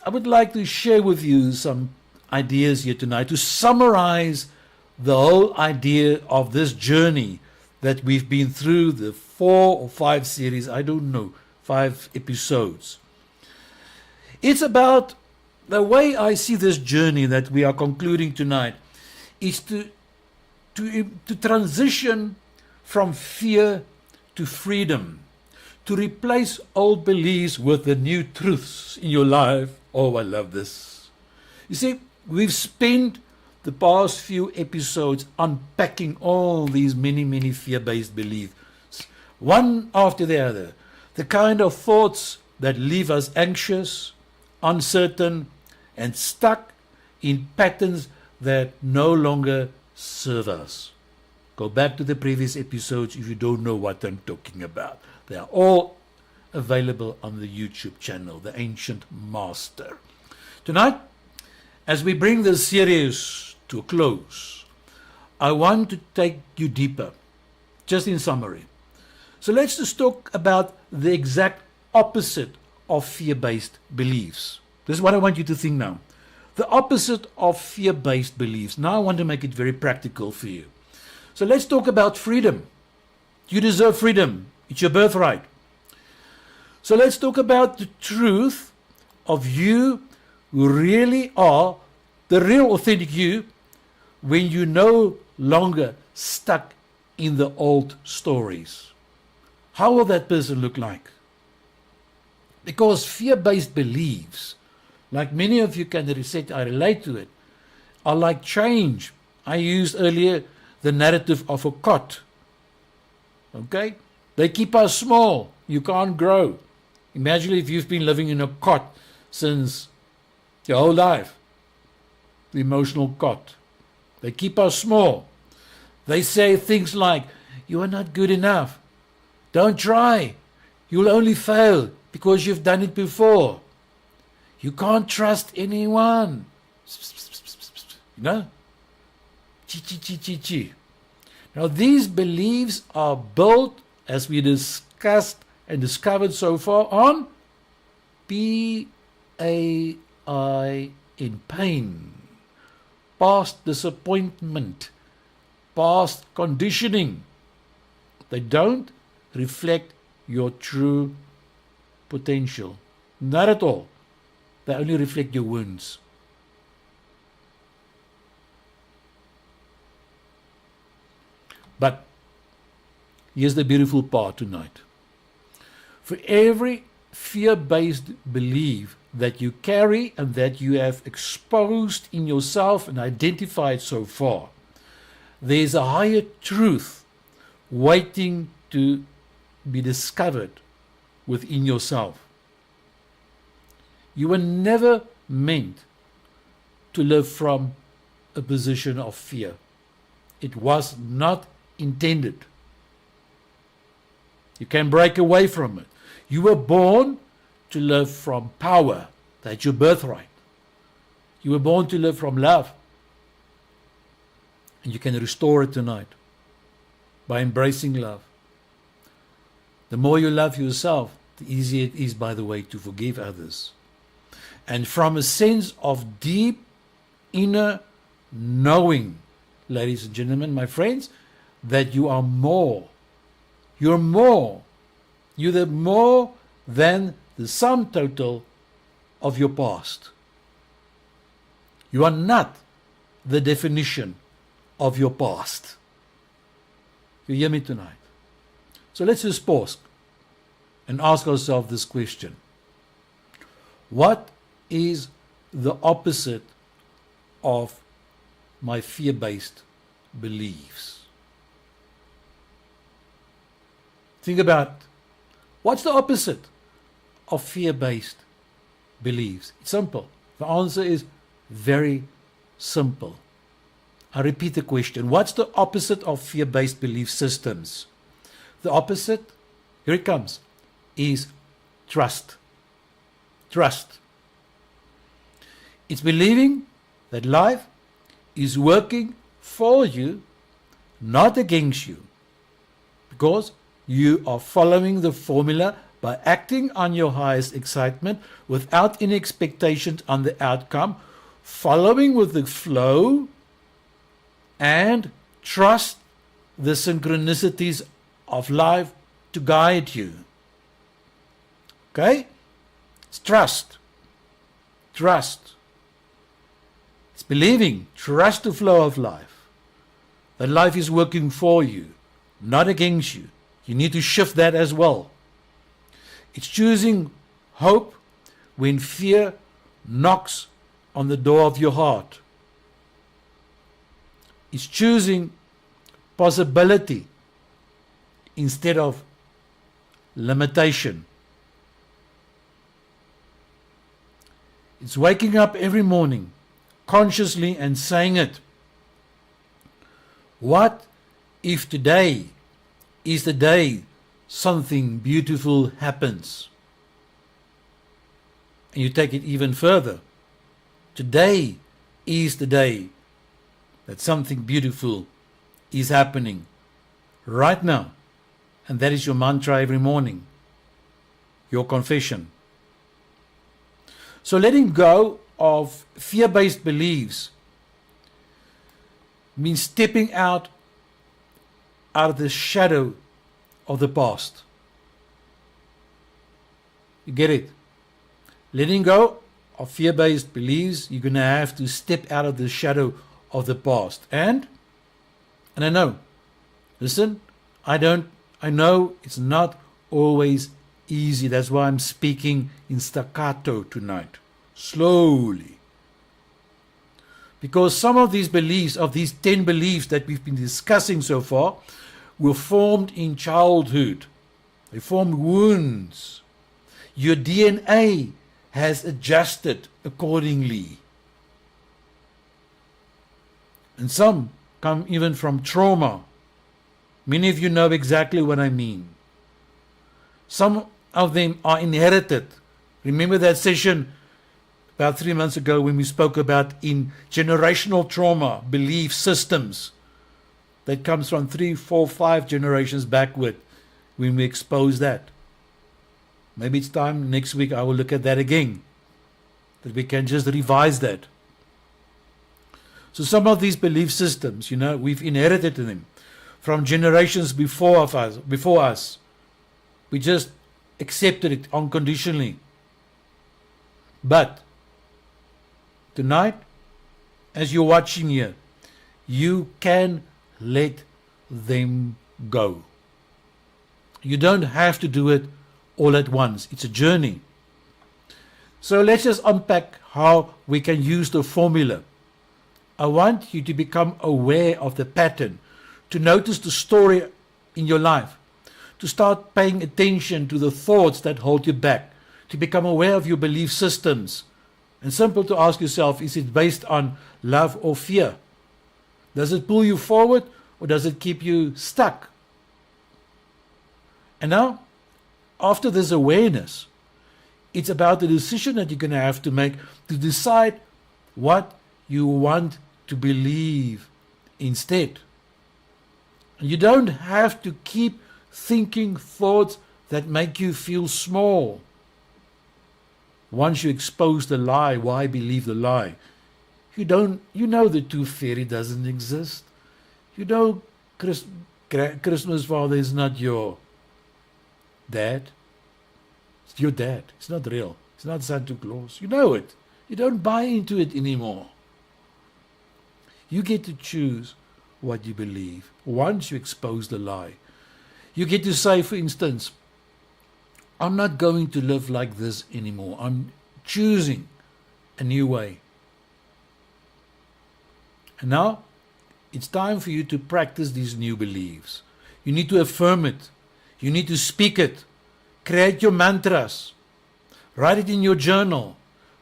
would like to share with you some ideas here tonight to summarize the whole idea of this journey that we've been through, the 4 or 5 series, I don't know, 5 episodes. It's about the way I see this journey that we are concluding tonight is to transition from fear to freedom, to replace old beliefs with the new truths in your life. Oh, I love this. You see, we've spent the past few episodes unpacking all these many fear-based beliefs, one after the other, the kind of thoughts that leave us anxious, uncertain, and stuck in patterns that no longer serve us. Go back to the previous episodes if you don't know what I'm talking about. They are all available on the YouTube channel, The Ancient Master. Tonight, as we bring this series to a close, I want to take you deeper, just in summary. So let's just talk about the exact opposite of fear-based beliefs. This is what I want you to think now. The opposite of fear-based beliefs. Now I want to make it very practical for you. So let's talk about freedom. You deserve freedom. It's your birthright. So let's talk about the truth of you who really are the real authentic you when you're no longer stuck in the old stories. How will that person look like? Because fear-based beliefs, like many of you can I relate to it, are like change. I used earlier the narrative of a cot. Okay? They keep us small. You can't grow. Imagine if you've been living in a cot since your whole life. The emotional cot. They keep us small. They say things like, you are not good enough. Don't try. You'll only fail because you've done it before. You can't trust anyone. You know? Chi. Now these beliefs are built, as we discussed and discovered so far, on PAI, in pain, past disappointment, past conditioning. They don't reflect your true potential. Not at all. They only reflect your wounds. But here's the beautiful part tonight. For every fear-based belief that you carry and that you have exposed in yourself and identified so far, there's a higher truth waiting to be discovered within yourself. You were never meant to live from a position of fear. It was not intended. You can break away from it. You were born to live from power. That's your birthright. You were born to live from love. And you can restore it tonight by embracing love. The more you love yourself, the easier it is, by the way, to forgive others. And from a sense of deep inner knowing, ladies and gentlemen, my friends, that you are more. You're more. You're the more than the sum total of your past. You are not the definition of your past. You hear me tonight? So let's just pause and ask ourselves this question. What is the opposite of my fear-based beliefs? Think about, what's the opposite of fear-based beliefs? It's simple. The answer is very simple. I repeat the question. What's the opposite of fear-based belief systems? The opposite, here it comes, is trust. Trust. It's believing that life is working for you, not against you. Because you are following the formula by acting on your highest excitement without any expectations on the outcome, following with the flow, and trust the synchronicities of life to guide you. Okay? It's trust. Trust. It's believing, trust the flow of life. That life is working for you, not against you. You need to shift that as well. It's choosing hope when fear knocks on the door of your heart. It's choosing possibility instead of limitation. It's waking up every morning consciously and saying it. What if today is the day something beautiful happens? And you take it even further. Today is the day that something beautiful is happening right now. And that is your mantra every morning, your confession. So letting go of fear-based beliefs means stepping out of the shadow of the past. You get it? Letting go of fear-based beliefs, you're going to have to step out of the shadow of the past. And I know, Listen, I know it's not always easy. That's why I'm speaking in staccato tonight. Slowly. Because some of these beliefs, of these 10 beliefs that we've been discussing so far, were formed in childhood. They formed wounds. Your DNA has adjusted accordingly. And some come even from trauma. Many of you know exactly what I mean. Some of them are inherited. Remember that session about 3 months ago when we spoke about in generational trauma, belief systems that comes from 3, 4, 5 generations backward when we expose that. Maybe it's time next week I will look at that again, that we can just revise that. So some of these belief systems, we've inherited them from generations before us. We just accepted it unconditionally. But tonight, as you're watching here, you can let them go. You don't have to do it all at once. It's a journey. So let's just unpack how we can use the formula. I want you to become aware of the pattern, to notice the story in your life, to start paying attention to the thoughts that hold you back, to become aware of your belief systems. And simple to ask yourself, is it based on love or fear? Does it pull you forward or does it keep you stuck? And now, after this awareness, it's about the decision that you're going to have to make to decide what you want to believe instead. You don't have to keep thinking thoughts that make you feel small. Once you expose the lie, why believe the lie? You know the tooth fairy doesn't exist. You know Christmas Father is not your dad. It's your dad. It's not real. It's not Santa Claus. You know it. You don't buy into it anymore. You get to choose what you believe once you expose the lie. You get to say, for instance, I'm not going to live like this anymore. I'm choosing a new way. And now, it's time for you to practice these new beliefs. You need to affirm it. You need to speak it. Create your mantras. Write it in your journal.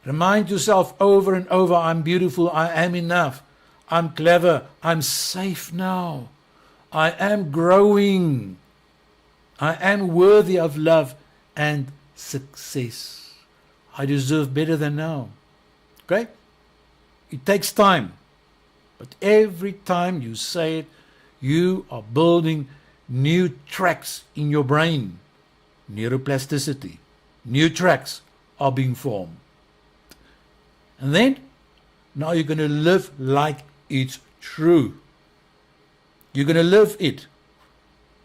Remind yourself over and over, I'm beautiful, I am enough, I'm clever, I'm safe now, I am growing, I am worthy of love and success. I deserve better than now. Okay? It takes time. But every time you say it, you are building new tracks in your brain. Neuroplasticity. New tracks are being formed. And then, now you're going to live like it's true. You're going to live it.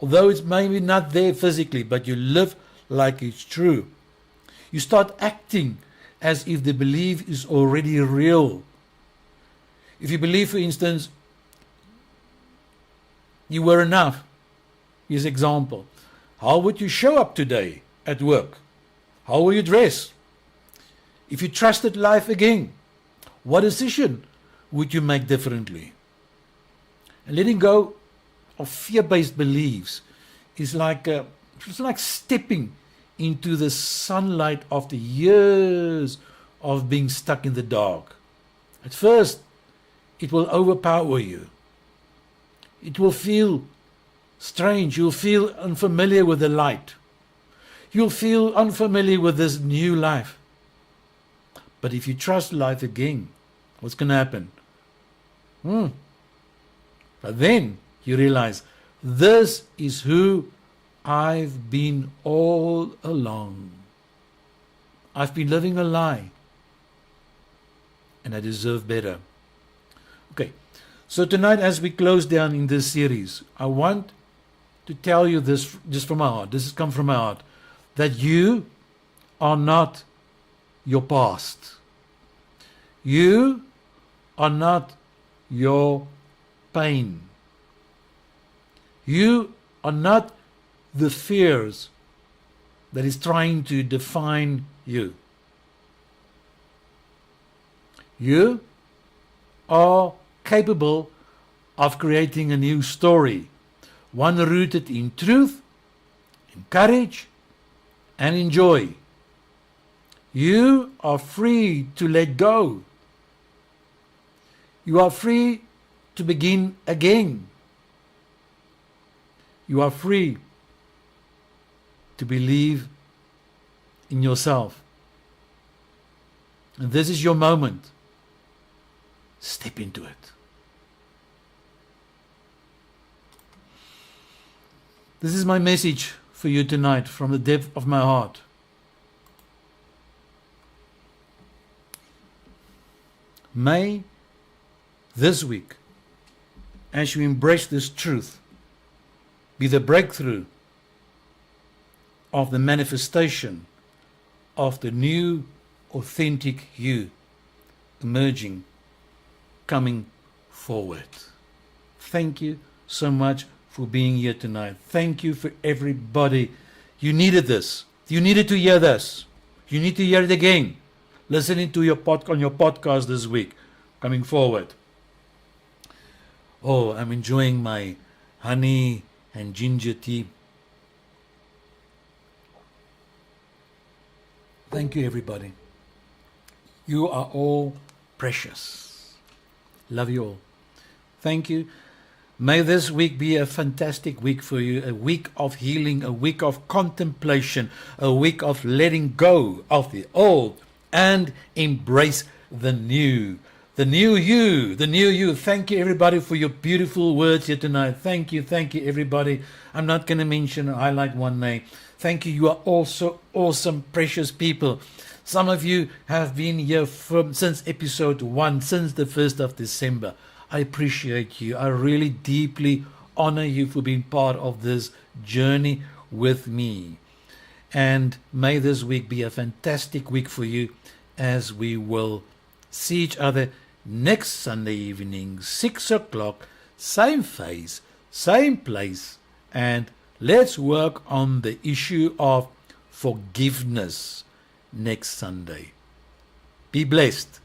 Although it's maybe not there physically, but you live like it's true. You start acting as if the belief is already real. If you believe, for instance, you were enough, here's an example. How would you show up today at work? How will you dress? If you trusted life again, what decision would you make differently? And letting go of fear-based beliefs is like stepping into the sunlight after years of being stuck in the dark. At first, it will overpower you. It will feel strange. You'll feel unfamiliar with the light. You'll feel unfamiliar with this new life. But if you trust life again, what's going to happen? But then you realize, this is who I've been all along. I've been living a lie. And I deserve better. Okay, so tonight as we close down in this series, I want to tell you this just from my heart. This has come from my heart. That you are not your past. You are not your pain. You are not the fears that is trying to define you. You are capable of creating a new story, one rooted in truth, in courage, and in joy. You are free to let go. You are free to begin again. You are free to believe in yourself. And this is your moment. Step into it. This is my message for you tonight from the depth of my heart. May this week, as you embrace this truth, be the breakthrough of the manifestation of the new, authentic you emerging, coming forward. Thank you so much for being here tonight. Thank you for everybody. You needed this. You needed to hear this. You need to hear it again. Listening to your on your podcast this week, coming forward. Oh, I'm enjoying my honey and ginger tea. Thank you, everybody. You are all precious. Love you all. Thank you. May this week be a fantastic week for you, a week of healing, a week of contemplation, a week of letting go of the old and embrace the new. The new you, the new you. Thank you, everybody, for your beautiful words here tonight. Thank you, everybody. I'm not going to mention or highlight one name. Thank you. You are also awesome, precious people. Some of you have been here since episode 1, since the 1st of December. I appreciate you. I really deeply honor you for being part of this journey with me. And may this week be a fantastic week for you, as we will see each other next Sunday evening, 6 o'clock, same face, same place, and let's work on the issue of forgiveness next Sunday. Be blessed.